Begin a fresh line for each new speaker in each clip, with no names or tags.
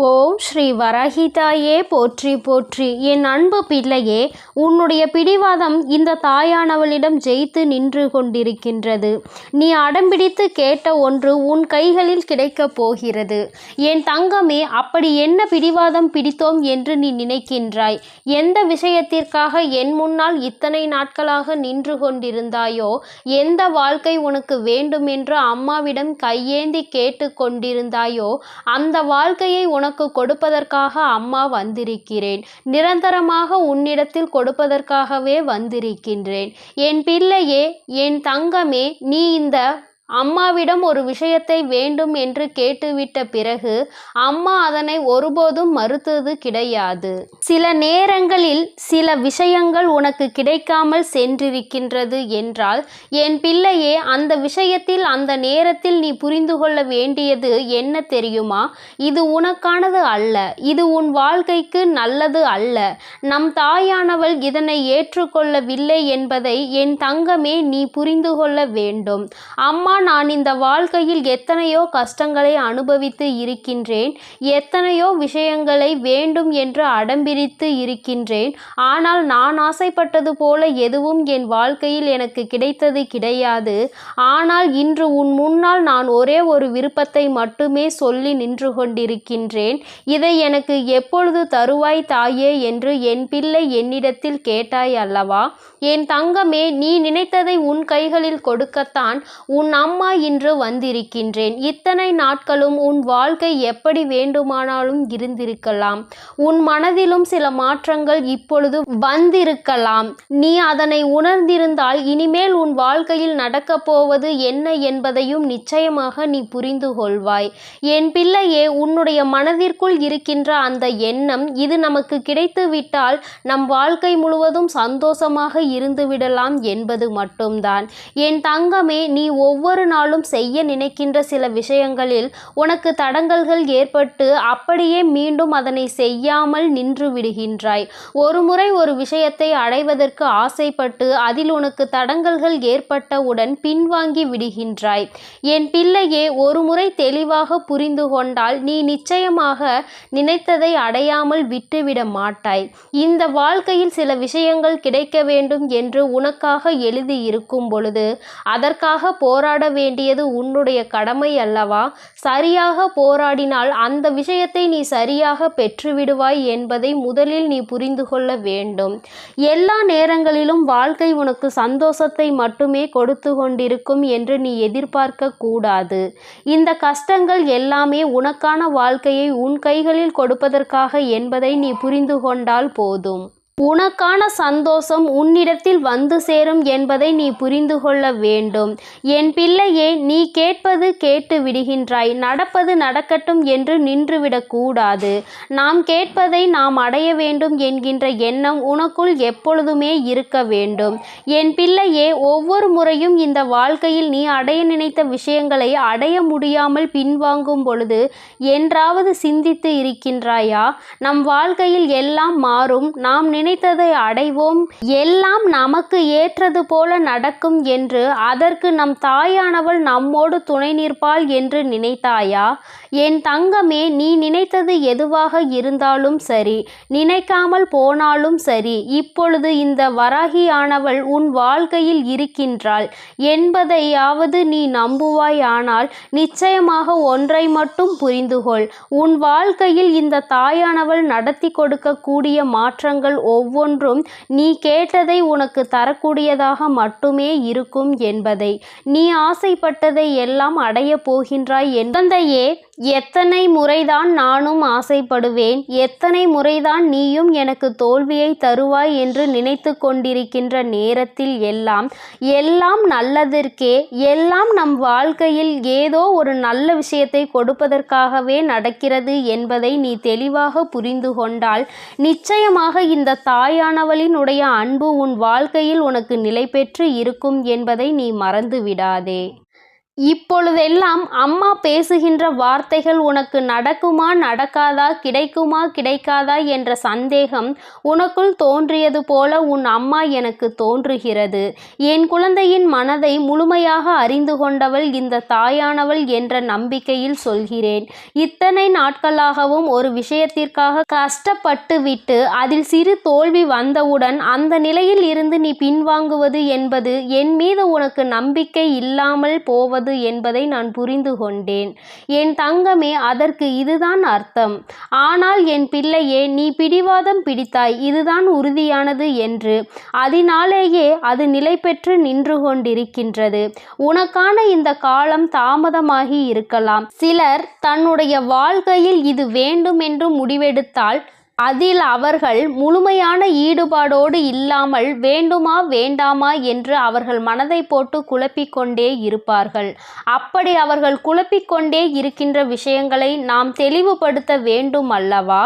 ஓம் ஸ்ரீ வராகிதாயே போற்றி போற்றி. என் அன்பு பிள்ளையே, உன்னுடைய பிடிவாதம் இந்த தாயானவளிடம் ஜெயித்து நின்று கொண்டிருக்கின்றது. நீ அடம்பிடித்து கேட்ட ஒன்று உன் கைகளில் கிடைக்கப் போகிறது. என் தங்கமே, அப்படி என்ன பிடிவாதம் பிடித்தோம் என்று நீ நினைக்கின்றாய்? எந்த விஷயத்திற்காக என் முன்னால் இத்தனை நாட்களாக நின்று கொண்டிருந்தாயோ, எந்த வாழ்க்கை உனக்கு வேண்டுமென்று அம்மாவிடம் கையேந்தி கேட்டு கொண்டிருந்தாயோ, அந்த வாழ்க்கையை உனக்கு கொடுப்பதற்காக அம்மா வந்திருக்கிறேன். நிரந்தரமாக உன்னிடத்தில் கொடுப்பதற்காகவே வந்திருக்கின்றேன். என் பிள்ளையே, என் தங்கமே, நீ இந்த அம்மாவிடம் ஒரு விஷயத்தை வேண்டும் என்று கேட்டுவிட்ட பிறகு அம்மா அதனை ஒருபோதும் மறுத்தது கிடையாது. சில நேரங்களில் சில விஷயங்கள் உனக்கு கிடைக்காமல் சென்றிருக்கின்றது என்றால், என் பிள்ளையே, அந்த விஷயத்தில் அந்த நேரத்தில் நீ புரிந்து கொள்ள வேண்டியது என்ன தெரியுமா? இது உனக்கானது அல்ல, இது உன் வாழ்க்கைக்கு நல்லது அல்ல. நம் தாயானவள் இதனை ஏற்றுக்கொள்ளவில்லை என்பதை என் தங்கமே நீ புரிந்து கொள்ள வேண்டும். அம்மா, நான் இந்த வாழ்க்கையில் எத்தனையோ கஷ்டங்களை அனுபவித்து இருக்கின்றேன், எத்தனையோ விஷயங்களை வேண்டும் என்று அடம்பிடித்து இருக்கின்றேன். ஆனால் நான் ஆசைப்பட்டது போல எதுவும் என் வாழ்க்கையில் எனக்கு கிடைத்தது கிடையாது. ஆனால் இன்று உன் முன்னால் நான் ஒரே ஒரு விருப்பத்தை மட்டுமே சொல்லி நின்று கொண்டிருக்கின்றேன். இதை எனக்கு எப்பொழுது தருவாய் தாயே என்று என் பிள்ளை என்னிடத்தில் கேட்டாய் அல்லவா? என் தங்கமே, நீ நினைத்ததை உன் கைகளில் கொடுக்கத்தான் உன் அம்மா இன்று வந்திருக்கின்றேன். இத்தனை நாட்களும் உன் வாழ்க்கை எப்படி வேண்டுமானாலும் இருந்திருக்கலாம். உன் மனதிலும் சில மாற்றங்கள் இப்பொழுது வந்திருக்கலாம். நீ அதனை உணர்ந்திருந்தால் இனிமேல் உன் வாழ்க்கையில் நடக்கப் போவது என்ன என்பதையும் நிச்சயமாக நீ புரிந்து கொள்வாய். என் பிள்ளையே, உன்னுடைய மனதிற்குள் இருக்கின்ற அந்த எண்ணம், இது நமக்கு கிடைத்துவிட்டால் நம் வாழ்க்கை முழுவதும் சந்தோஷமாக இருந்துவிடலாம் என்பது மட்டும்தான். என் தங்கமே, நீ ஒவ்வொரு நாளும் செய்ய நினைக்கின்ற சில விஷயங்களில் உனக்கு தடங்கல்கள் ஏற்பட்டு அப்படியே மீண்டும் அதனை செய்யாமல் நின்று விடுகின்றாய். ஒரு முறை ஒரு விஷயத்தை அடைவதற்கு ஆசைப்பட்டு அதில் உனக்கு தடங்கல்கள் ஏற்பட்டவுடன் பின்வாங்கி விடுகின்றாய். என் பிள்ளையே, ஒரு முறை தெளிவாக புரிந்து கொண்டால் நீ நிச்சயமாக நினைத்ததை அடையாமல் விட்டுவிட மாட்டாய். இந்த வாழ்க்கையில் சில விஷயங்கள் கிடைக்க வேண்டும் என்று உனக்காக எழுதி இருக்கும் பொழுது அதற்காக போராட வேண்டியது உன்னுடைய கடமை அல்லவா? சரியாக போராடினால் அந்த விஷயத்தை நீ சரியாக பெற்றுவிடுவாய் என்பதை முதலில் நீ புரிந்து கொள்ள வேண்டும். எல்லா நேரங்களிலும் வாழ்க்கை உனக்கு சந்தோஷத்தை மட்டுமே கொடுத்து கொண்டிருக்கும் என்று நீ எதிர்பார்க்க கூடாது. இந்த கஷ்டங்கள் எல்லாமே உனக்கான வாழ்க்கையை உன் கைகளில் கொடுப்பதற்காக என்பதை நீ புரிந்து கொண்டால் போதும். உனக்கான சந்தோஷம் உன்னிடத்தில் வந்து சேரும் என்பதை நீ புரிந்து கொள்ள வேண்டும். என் பிள்ளையே, நீ கேட்பது கேட்டு விடுகின்றாய், நடப்பது நடக்கட்டும் என்று நின்றுவிடக்கூடாது. நாம் கேட்பதை நாம் அடைய வேண்டும் என்கின்ற எண்ணம் உனக்குள் எப்பொழுதுமே இருக்க வேண்டும். என் பிள்ளையே, ஒவ்வொரு முறையும் இந்த வாழ்க்கையில் நீ அடைய நினைத்த விஷயங்களை அடைய முடியாமல் பின்வாங்கும் பொழுது என்றாவது சிந்தித்து இருக்கின்றாயா? நம் வாழ்க்கையில் எல்லாம் மாறும், நாம் நினைத்ததை அடைவோம், எல்லாம் நமக்கு ஏற்றது போல நடக்கும் என்று, அதற்கு நம் தாயானவள் நம்மோடு துணை நிற்பாள் என்று நினைத்தாயா? என் தங்கமே, நீ நினைத்தது எதுவாக இருந்தாலும் சரி, நினைக்காமல் போனாலும் சரி, இப்பொழுது இந்த வராகியானவள் உன் வாழ்க்கையில் இருக்கின்றாள் என்பதையாவது நீ நம்புவாய். ஆனால் நிச்சயமாக ஒன்றை மட்டும் புரிந்துகொள், உன் வாழ்க்கையில் இந்த தாயானவள் நடத்தி கொடுக்கக்கூடிய மாற்றங்கள் ஒவ்வொன்றும் நீ கேட்டதை உனக்கு தரக்கூடியதாக மட்டுமே இருக்கும் என்பதை. நீ ஆசைப்பட்டதை எல்லாம் அடைய போகின்றாய். குழந்தையே, எத்தனை முறைதான் நானும் ஆசைப்படுவேன், எத்தனை முறைதான் நீயும் எனக்கு தோல்வியை தருவாய் என்று நினைத்து கொண்டிருக்கின்ற நேரத்தில் எல்லாம் நல்லதற்கே, எல்லாம் நம் வாழ்க்கையில் ஏதோ ஒரு நல்ல விஷயத்தை கொடுப்பதற்காகவே நடக்கிறது என்பதை நீ தெளிவாக புரிந்து கொண்டால் நிச்சயமாக இந்த தாயானவளினுடைய அன்பு உன் வாழ்க்கையில் உனக்கு நிலை பெற்று இருக்கும் என்பதை நீ மறந்து விடாதே. இப்பொழுதெல்லாம் அம்மா பேசுகின்ற வார்த்தைகள் உனக்கு நடக்குமா நடக்காதா, கிடைக்குமா கிடைக்காதா என்ற சந்தேகம் உனக்குள் தோன்றியது போல உன் அம்மா எனக்கு தோன்றுகிறது. என் குழந்தையின் மனதை முழுமையாக அறிந்து கொண்டவள் இந்த தாயானவள் என்ற நம்பிக்கையில் சொல்கிறேன். இத்தனை நாட்களாகவும் ஒரு விஷயத்திற்காக கஷ்டப்பட்டுவிட்டு அதில் சிறு தோல்வி வந்தவுடன் அந்த நிலையில் இருந்து நீ பின்வாங்குவது என்பது என் மீது உனக்கு நம்பிக்கை இல்லாமல் போவது என்பதை நான் புரிந்து கொண்டேன். என் தங்கமே, அதற்கு இதுதான் அர்த்தம். ஆனால் என் பிள்ளையே, நீ பிடிவாதம் பிடித்தாய், இதுதான் உறுதியானது என்று. அதனாலேயே அது நிலை பெற்று நின்று கொண்டிருக்கின்றது. உனக்கான இந்த காலம் தாமதமாகி இருக்கலாம். சிலர் தன்னுடைய வாழ்க்கையில் இது வேண்டும் என்று முடிவெடுத்தால் அதில் அவர்கள் முழுமையான ஈடுபாடோடு இல்லாமல் வேண்டுமா வேண்டாமா என்று அவர்கள் மனதை போட்டு குழப்பிக்கொண்டே இருப்பார்கள். அப்படி அவர்கள் குழப்பிக்கொண்டே இருக்கின்ற விஷயங்களை நாம் தெளிவுபடுத்த வேண்டும் அல்லவா?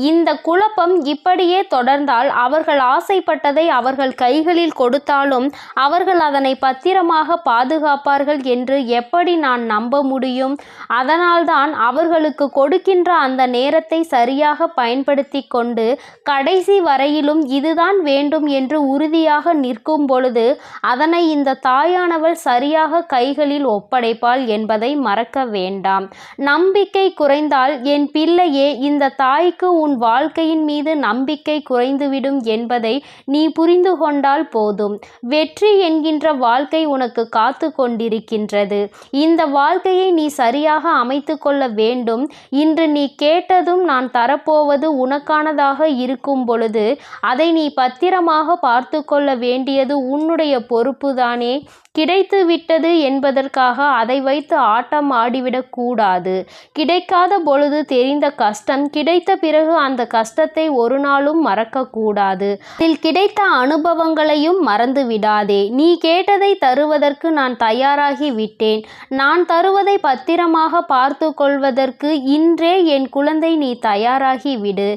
இந்த குழப்பம் இப்படியே தொடர்ந்தால் அவர்கள் ஆசைப்பட்டதை அவர்கள் கைகளில் கொடுத்தாலும் அவர்கள் அதனை பத்திரமாக பாதுகாப்பார்கள் என்று எப்படி நான் நம்ப முடியும்? அதனால்தான் அவர்களுக்கு கொடுக்கின்ற அந்த நேரத்தை சரியாக பயன்படுத்தி கொண்டு கடைசி வரையிலும் இதுதான் வேண்டும் என்று உறுதியாக நிற்கும் பொழுது அதனை இந்த தாயானவள் சரியாக கைகளில் ஒப்படைப்பாள் என்பதை மறக்க வேண்டாம். நம்பிக்கை குறைந்தால் என் பிள்ளையே, இந்த தாய்க்கு உன் வாழ்க்கையின் மீது நம்பிக்கை குறைந்துவிடும் என்பதை நீ புரிந்து கொண்டால் போதும். வெற்றி என்கின்ற வாழ்க்கை உனக்கு காத்து கொண்டிருக்கின்றது. இந்த வாழ்க்கையை நீ சரியாக அமைத்து கொள்ள வேண்டும். இன்று நீ கேட்டதும் நான் தரப்போவது உனக்கானதாக இருக்கும் பொழுது அதை நீ பத்திரமாக பார்த்து கொள்ள வேண்டியது உன்னுடைய பொறுப்புதானே? கிடைத்து விட்டது என்பதற்காக அதை வைத்து ஆட்டம் ஆடிவிடக் கூடாது. கிடைக்காத பொழுது தெரிந்த கஷ்டம் கிடைத்த பிறகு அந்த கஷ்டத்தை ஒரு நாளும் மறக்கக்கூடாது. அதில் கிடைத்த அனுபவங்களையும் மறந்து விடாதே. நீ கேட்டதை தருவதற்கு நான் தயாராகி விட்டேன். நான் தருவதை பத்திரமாக பார்த்து கொள்வதற்கு இன்றே என் குழந்தை நீ தயாராகி விடு.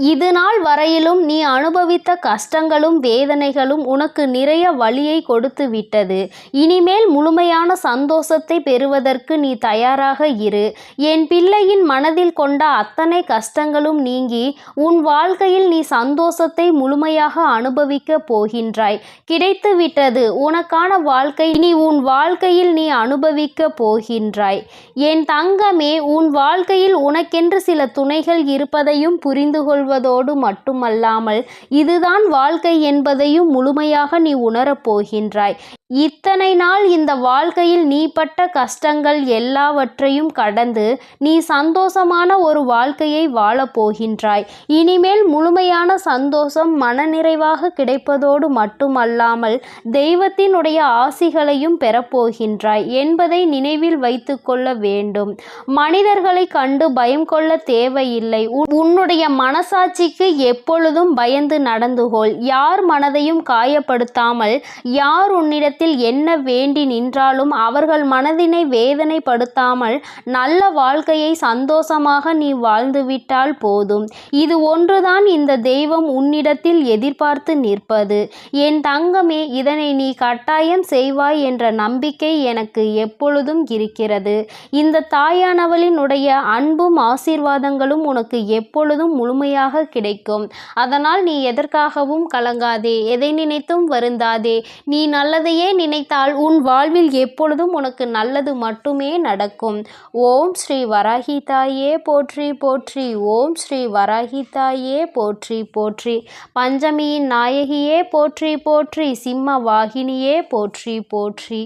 இது நாள் வரையிலும் நீ அனுபவித்த கஷ்டங்களும் வேதனைகளும் உனக்கு நிறைய வலியை கொடுத்து விட்டது. இனிமேல் முழுமையான சந்தோஷத்தை பெறுவதற்கு நீ தயாராக இரு. என் பிள்ளையின் மனதில் கொண்ட அத்தனை கஷ்டங்களும் நீங்கி உன் வாழ்க்கையில் நீ சந்தோஷத்தை முழுமையாக அனுபவிக்க போகின்றாய். கிடைத்து விட்டது உனக்கான வாழ்க்கை. இனி உன் வாழ்க்கையில் நீ அனுபவிக்க போகின்றாய். என் தங்கமே, உன் வாழ்க்கையில் உனக்கென்று சில துணைகள் இருப்பதையும் புரிந்து கொள்வதோடு மட்டுமல்லாமல் இதுதான் வாழ்க்கை என்பதையும் முழுமையாக நீ உணரப் போகின்றாய். இத்தனை நாள் இந்த வாழ்க்கையில் நீ பட்ட கஷ்டங்கள் எல்லாவற்றையும் கடந்து நீ சந்தோஷமான ஒரு வாழ்க்கையை வாழப் போகின்றாய். இனிமேல் முழுமையான சந்தோஷம் மனநிறைவாக கிடைப்பதோடு மட்டுமல்லாமல் தெய்வத்தினுடைய ஆசிகளையும் பெறப்போகின்றாய் என்பதை நினைவில் வைத்து கொள்ள வேண்டும். மனிதர்களை கண்டு பயம் கொள்ள தேவையில்லை. உன்னுடைய மனசாட்சிக்கு எப்பொழுதும் பயந்து நடந்து கொள். யார் மனதையும் காயப்படுத்தாமல், யார் உன்னிடத்தில் என்ன வேண்டி நின்றாலும் அவர்கள் மனதினை வேதனைப்படுத்தாமல் நல்ல வாழ்க்கையை சந்தோஷமாக நீ வாழ்ந்துவிட்டால் போதும். இது ஒன்றுதான் இந்த தெய்வம் உன்னிடத்தில் எதிர்பார்த்து நிற்பது. என் தங்கமே, இதனை நீ கட்டாயம் செய்வாய் என்ற நம்பிக்கை எனக்கு எப்பொழுதும் இருக்கிறது. இந்த தாயானவளினுடைய அன்பும் ஆசீர்வாதங்களும் உனக்கு எப்பொழுதும் முழுமையாக கிடைக்கும். அதனால் நீ எதற்காகவும் கலங்காதே, எதை நினைத்தும் வருந்தாதே. நீ நல்லதையே நினைத்தால் உன் வாழ்வில் எப்பொழுதும் உனக்கு நல்லது மட்டுமே நடக்கும். ஓம் ஸ்ரீ வராகி தாயே போற்றி போற்றி. ஓம் ஸ்ரீ வராகி தாயே போற்றி போற்றி. பஞ்சமியின் நாயகியே போற்றி போற்றி. சிம்ம வாகினியே போற்றி போற்றி.